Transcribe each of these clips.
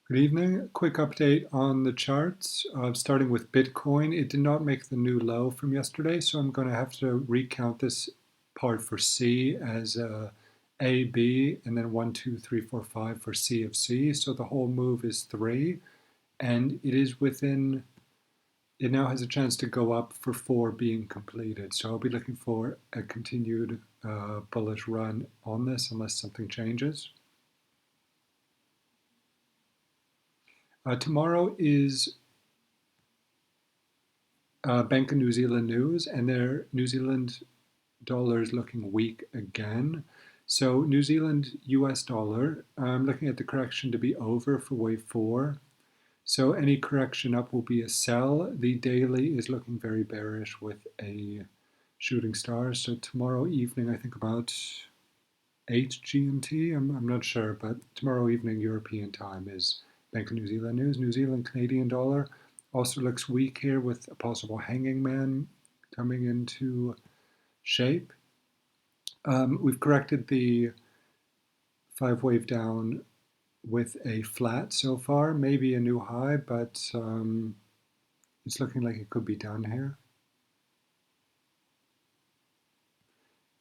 Good evening. A quick update on the charts. Starting with Bitcoin, it did not make the new low from yesterday, so I'm going to have to recount this part for C as A, B, and then 1, 2, 3, 4, 5 for C of C. So the whole move is 3, and it is within, it now has a chance to go up for 4 being completed. So I'll be looking for a continued bullish run on this unless something changes. Tomorrow is Bank of New Zealand news, and their New Zealand dollar is looking weak again. So New Zealand US dollar, I'm looking at the correction to be over for wave 4. So any correction up will be a sell. The daily is looking very bearish with a shooting star. So tomorrow evening, I think about 8 GMT, I'm not sure, but tomorrow evening European time is Bank of New Zealand news. New Zealand Canadian dollar also looks weak here with a possible hanging man coming into shape. We've corrected the 5 wave down with a flat so far, maybe a new high, but it's looking like it could be done here.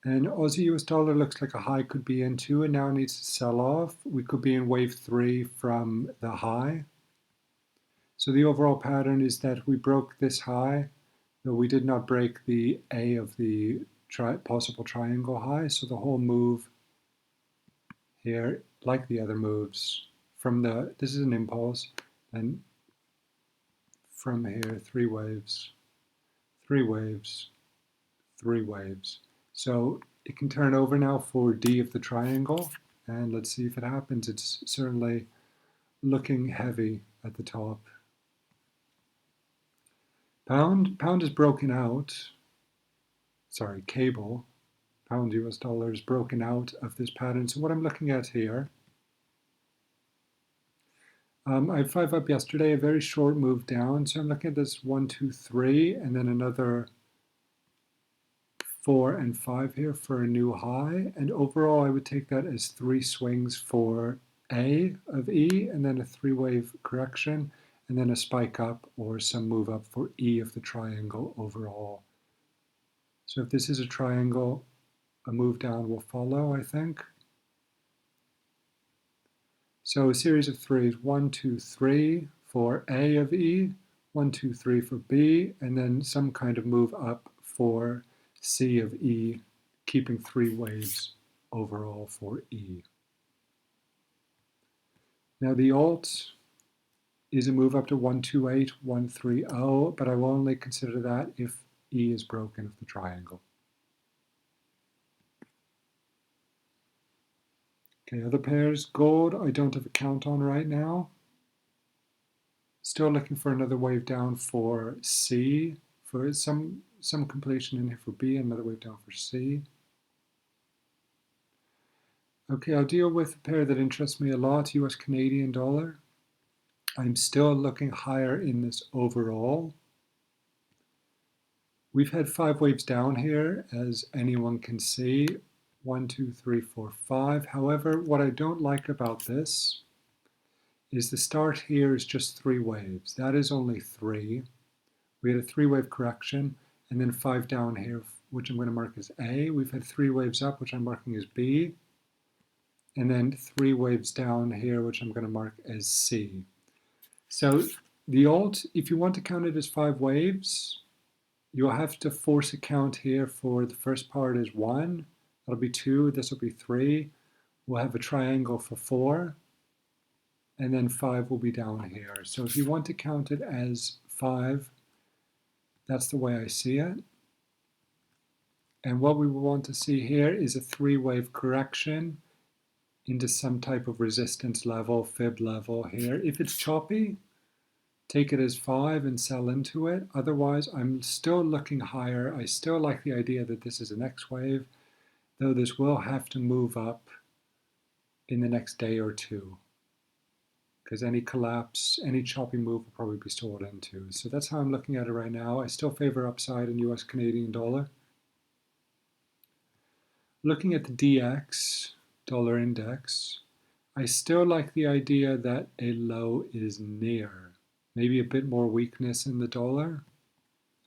And Aussie US dollar looks like a high could be in too, and now needs to sell off. We could be in wave 3 from the high. So the overall pattern is that we broke this high, though we did not break the A of the possible triangle high. So the whole move here, like the other moves, from the, this is an impulse, and from here, 3 waves, 3 waves, 3 waves. So it can turn over now for D of the triangle, and let's see if it happens. It's certainly looking heavy at the top. Pound is broken out. Sorry, cable. Pound US dollar is broken out of this pattern. So what I'm looking at here, I had 5 up yesterday, a very short move down. So I'm looking at this 1, 2, 3, and then another 4 and 5 here for a new high. And overall, I would take that as 3 swings for A of E, and then a 3-wave correction, and then a spike up or some move up for E of the triangle overall. So if this is a triangle, a move down will follow, I think. So a series of 3s, 1, 2, 3 for A of E, 1, 2, 3 for B, and then some kind of move up for C of E, keeping 3 waves overall for E. Now the alt is a move up to 128, 130, but I will only consider that if E is broken of the triangle. Okay, other pairs, gold, I don't have a count on right now. Still looking for another wave down for C, for some completion in here for B, another wave down for C. Okay, I'll deal with a pair that interests me a lot, US Canadian dollar. I'm still looking higher in this overall. We've had 5 waves down here, as anyone can see. 1, 2, 3, 4, 5. However, what I don't like about this is the start here is just 3 waves. That is only 3. We had a 3-wave correction, and then 5 down here, which I'm going to mark as A. We've had 3 waves up, which I'm marking as B. And then 3 waves down here, which I'm going to mark as C. So the alt, if you want to count it as 5 waves, you'll have to force a count here for the first part is 1. That'll be 2. This will be 3. We'll have a triangle for 4. And then 5 will be down here. So if you want to count it as 5, that's the way I see it. And what we want to see here is a 3-wave correction into some type of resistance level, fib level here. If it's choppy, take it as 5 and sell into it. Otherwise, I'm still looking higher. I still like the idea that this is an X wave, though this will have to move up in the next day or two, because any collapse, any choppy move will probably be sold into. So that's how I'm looking at it right now. I still favor upside in US Canadian dollar. Looking at the DX, dollar index, I still like the idea that a low is near. Maybe a bit more weakness in the dollar.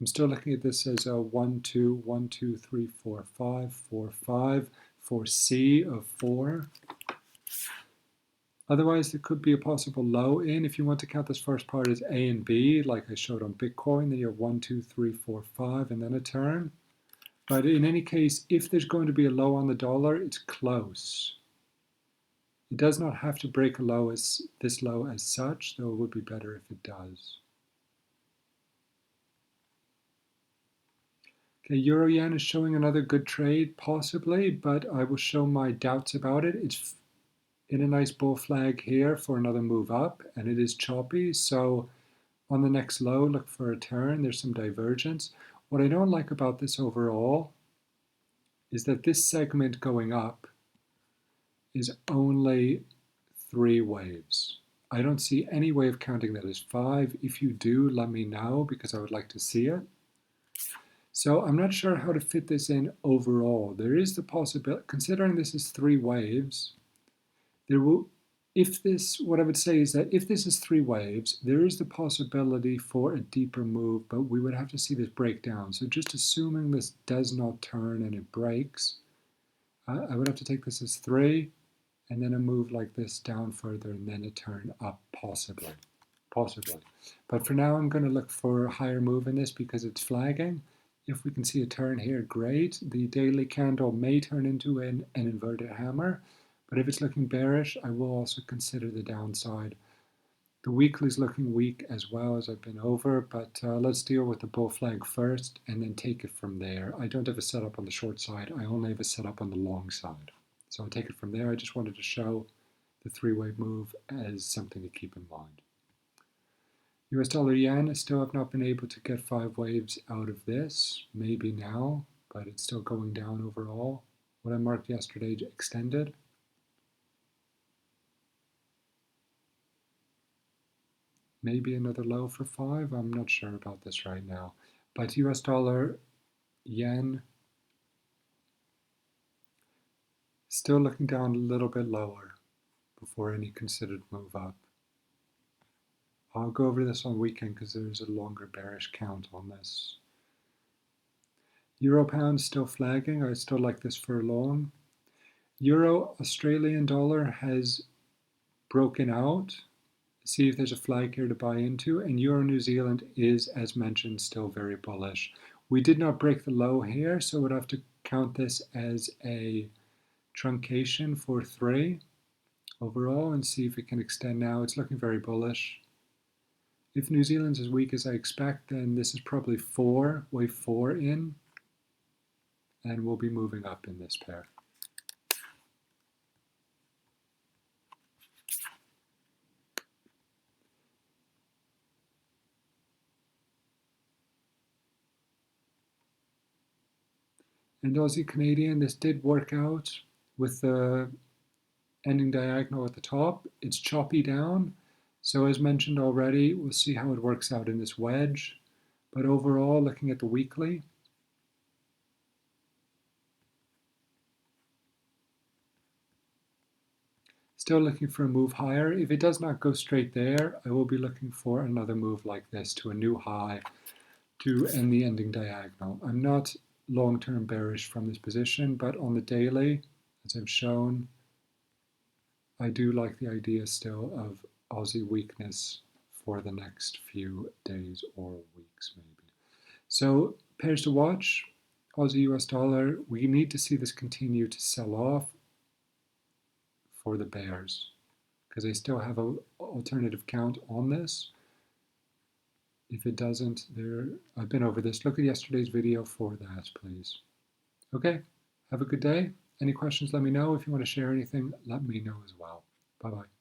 I'm still looking at this as a 1, 2, 1, 2, 3, 4, 5, 4, 5, for C of 4. Otherwise, there could be a possible low in. If you want to count this first part as A and B, like I showed on Bitcoin, then you have 1, 2, 3, 4, 5, and then a turn. But in any case, if there's going to be a low on the dollar, it's close. It does not have to break a low as this low as such, though it would be better if it does. Okay, Euro Yen is showing another good trade, possibly, but I will show my doubts about it. It's in a nice bull flag here for another move up, and it is choppy, so on the next low, look for a turn. There's some divergence. What I don't like about this overall is that this segment going up is only 3 waves. I don't see any way of counting that as 5. If you do, let me know, because I would like to see it. So I'm not sure how to fit this in overall. There is the possibility, considering this is 3 waves, there will, what I would say is that if this is 3 waves, there is the possibility for a deeper move, but we would have to see this break down. So just assuming this does not turn and it breaks, I would have to take this as 3, and then a move like this down further, and then a turn up, possibly. But for now, I'm going to look for a higher move in this because it's flagging. If we can see a turn here, great. The daily candle may turn into an inverted hammer, but if it's looking bearish, I will also consider the downside. The weekly is looking weak as well, as I've been over, but let's deal with the bull flag first and then take it from there. I don't have a setup on the short side. I only have a setup on the long side. So I'll take it from there. I just wanted to show the 3-wave move as something to keep in mind. US dollar yen, I still have not been able to get 5 waves out of this. Maybe now, but it's still going down overall. What I marked yesterday extended. Maybe another low for 5. I'm not sure about this right now. But US dollar yen, still looking down a little bit lower before any considered move up. I'll go over this on weekend because there's a longer bearish count on this. Euro pound still flagging. I still like this for long. Euro Australian dollar has broken out. See if there's a flag here to buy into. And Euro New Zealand is, as mentioned, still very bullish. We did not break the low here, so we'd have to count this as a truncation for 3 overall and see if it can extend now. It's looking very bullish. If New Zealand's as weak as I expect, then this is probably 4, wave 4 in, and we'll be moving up in this pair. And Aussie Canadian, this did work out with the ending diagonal at the top. It's choppy down. So as mentioned already, we'll see how it works out in this wedge. But overall, looking at the weekly, still looking for a move higher. If it does not go straight there, I will be looking for another move like this to a new high to end the ending diagonal. I'm not long-term bearish from this position, but on the daily, as I've shown, I do like the idea still of Aussie weakness for the next few days or weeks maybe. So pairs to watch, Aussie US dollar, we need to see this continue to sell off for the bears because they still have an alternative count on this. If it doesn't, I've been over this. Look at yesterday's video for that, please. Okay, have a good day. Any questions, let me know. If you want to share anything, let me know as well. Bye-bye.